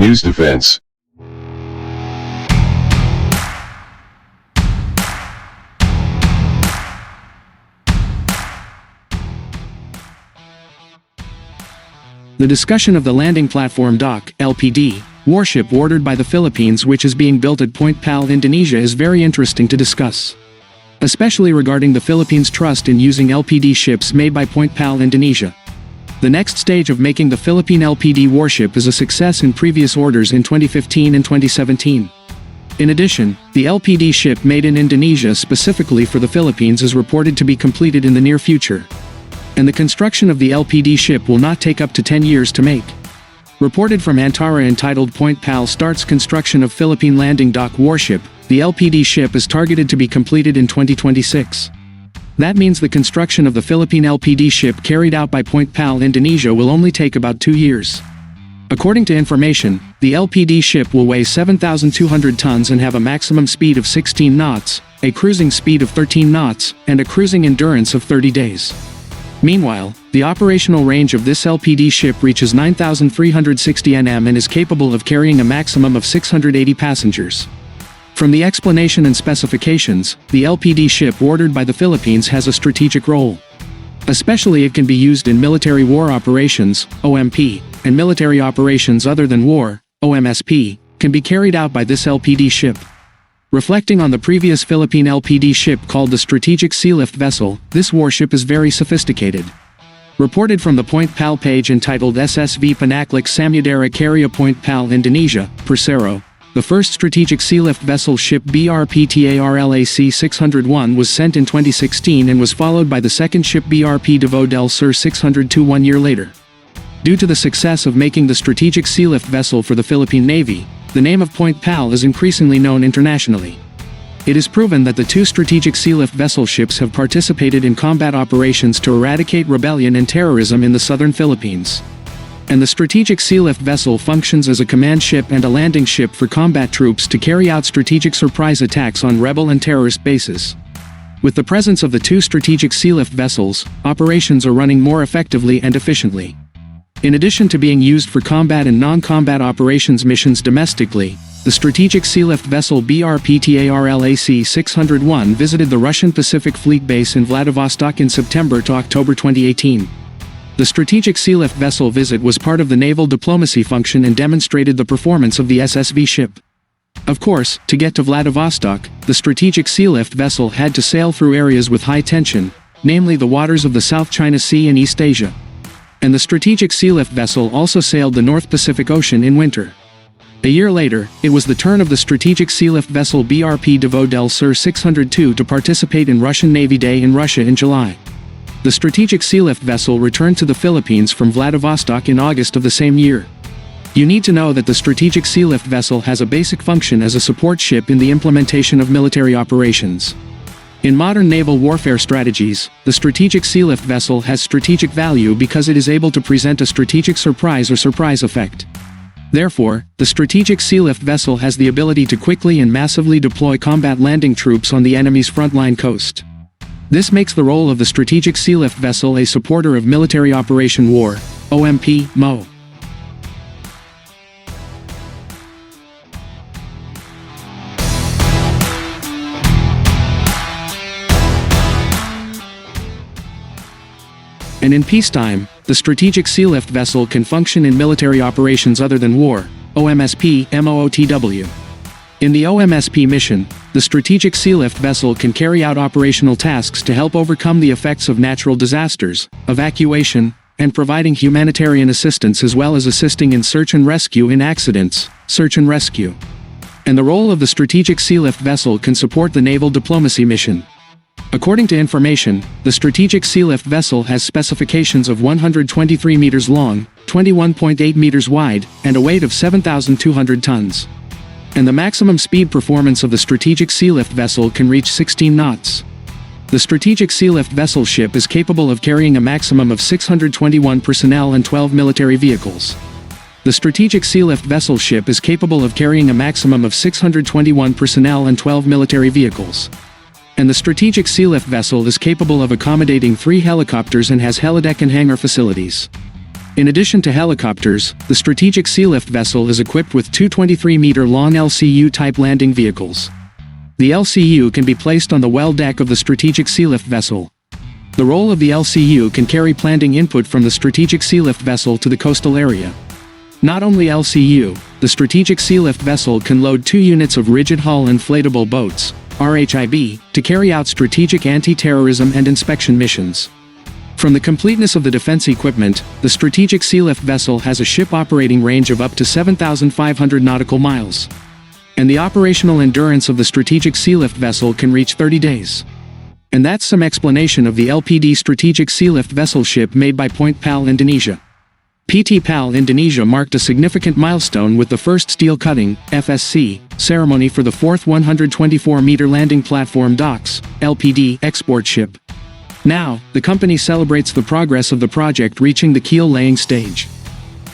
News Defense. The discussion of the Landing Platform Dock (LPD) warship ordered by the Philippines, which is being built at Point PAL, Indonesia, is very interesting to discuss. Especially regarding the Philippines' trust in using LPD ships made by Point PAL, Indonesia. The next stage of making the Philippine LPD warship is a success in previous orders in 2015 and 2017. In addition, the LPD ship made in Indonesia specifically for the Philippines is reported to be completed in the near future. And the construction of the LPD ship will not take up to 10 years to make. Reported from Antara entitled Point PAL starts construction of Philippine landing dock warship, the LPD ship is targeted to be completed in 2026. That means the construction of the Philippine LPD ship carried out by Point PAL, Indonesia will only take about 2 years. According to information, the LPD ship will weigh 7,200 tons and have a maximum speed of 16 knots, a cruising speed of 13 knots, and a cruising endurance of 30 days. Meanwhile, the operational range of this LPD ship reaches 9,360 nm and is capable of carrying a maximum of 680 passengers. From the explanation and specifications, the LPD ship ordered by the Philippines has a strategic role. Especially it can be used in military war operations, OMP, and military operations other than war, OMSP, can be carried out by this LPD ship. Reflecting on the previous Philippine LPD ship called the Strategic Sealift Vessel, this warship is very sophisticated. Reported from the Point PAL page entitled SSV Panaklik Samudera Karya Point PAL Indonesia, Persero, the first strategic sealift vessel ship BRP-TARLAC 601 was sent in 2016 and was followed by the second ship BRP Davao del Sur 602 1 year later. Due to the success of making the strategic sealift vessel for the Philippine Navy, the name of Point PAL is increasingly known internationally. It is proven that the two strategic sealift vessel ships have participated in combat operations to eradicate rebellion and terrorism in the southern Philippines. And the strategic sealift vessel functions as a command ship and a landing ship for combat troops to carry out strategic surprise attacks on rebel and terrorist bases. With the presence of the two strategic sealift vessels, operations are running more effectively and efficiently. In addition to being used for combat and non-combat operations missions domestically, the strategic sealift vessel BRP-TARLAC 601 visited the Russian Pacific Fleet Base in Vladivostok in September to October 2018. The strategic sealift vessel visit was part of the naval diplomacy function and demonstrated the performance of the SSV ship. Of course, to get to Vladivostok, the strategic sealift vessel had to sail through areas with high tension, namely the waters of the South China Sea and East Asia. And the strategic sealift vessel also sailed the North Pacific Ocean in winter. A year later, it was the turn of the strategic sealift vessel BRP Davao del Sur 602 to participate in Russian Navy Day in Russia in July. The strategic sealift vessel returned to the Philippines from Vladivostok in August of the same year. You need to know that the strategic sealift vessel has a basic function as a support ship in the implementation of military operations. In modern naval warfare strategies, the strategic sealift vessel has strategic value because it is able to present a strategic surprise or surprise effect. Therefore, the strategic sealift vessel has the ability to quickly and massively deploy combat landing troops on the enemy's frontline coast. This makes the role of the strategic sealift vessel a supporter of military operation war, OMP, MO. And in peacetime, the strategic sealift vessel can function in military operations other than war, OMSP, MOOTW. In the OMSP mission, the strategic sealift vessel can carry out operational tasks to help overcome the effects of natural disasters, evacuation, and providing humanitarian assistance as well as assisting in search and rescue in accidents, search and rescue. And the role of the strategic sealift vessel can support the naval diplomacy mission. According to information, the strategic sealift vessel has specifications of 123 meters long, 21.8 meters wide, and a weight of 7,200 tons. And the maximum speed performance of the strategic sealift vessel can reach 16 knots. The strategic sealift vessel ship is capable of carrying a maximum of 621 personnel and 12 military vehicles. The strategic sealift vessel ship is capable of carrying a maximum of 621 personnel and 12 military vehicles. And the strategic sealift vessel is capable of accommodating 3 helicopters and has helideck and hangar facilities. In addition to helicopters, the strategic sealift vessel is equipped with two 23-meter-long LCU-type landing vehicles. The LCU can be placed on the well deck of the strategic sealift vessel. The role of the LCU can carry planting input from the strategic sealift vessel to the coastal area. Not only LCU, the strategic sealift vessel can load 2 units of rigid hull inflatable boats, RHIB, to carry out strategic anti-terrorism and inspection missions. From the completeness of the defense equipment, the strategic sealift vessel has a ship operating range of up to 7,500 nautical miles. And the operational endurance of the strategic sealift vessel can reach 30 days. And that's some explanation of the LPD strategic sealift vessel ship made by Point PAL Indonesia. PAL Indonesia marked a significant milestone with the first steel cutting, FSC, ceremony for the 4th 124-meter landing platform docks, LPD, export ship. Now, the company celebrates the progress of the project reaching the keel laying stage.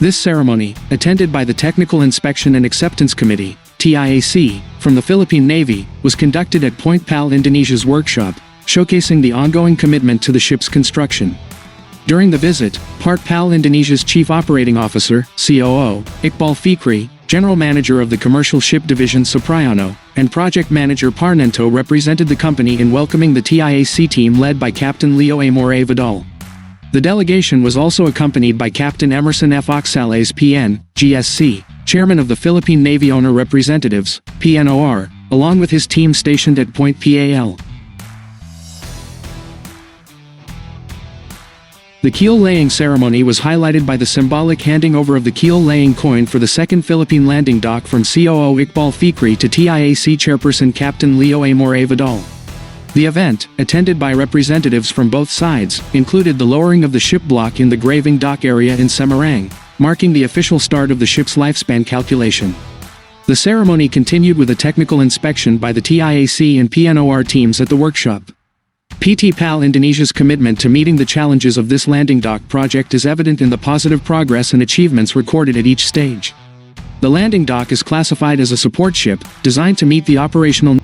This ceremony, attended by the Technical Inspection and Acceptance Committee, TIAC, from the Philippine Navy, was conducted at Point PAL Indonesia's workshop, showcasing the ongoing commitment to the ship's construction. During the visit, PAL Indonesia's Chief Operating Officer, COO, Iqbal Fikri, General Manager of the Commercial Ship Division Supriyono, and Project Manager Parnento represented the company in welcoming the TIAC team led by Captain Leo Amore Vidal. The delegation was also accompanied by Captain Emerson F. Oxales PN, GSC, Chairman of the Philippine Navy Owner Representatives, PNOR, along with his team stationed at Point PAL. The keel laying ceremony was highlighted by the symbolic handing over of the keel laying coin for the second Philippine landing dock from COO Iqbal Fikri to TIAC Chairperson Captain Leo Amore Vidal. The event, attended by representatives from both sides, included the lowering of the ship block in the graving dock area in Semarang, marking the official start of the ship's lifespan calculation. The ceremony continued with a technical inspection by the TIAC and PNOR teams at the workshop. PAL Indonesia's commitment to meeting the challenges of this landing dock project is evident in the positive progress and achievements recorded at each stage. The landing dock is classified as a support ship, designed to meet the operational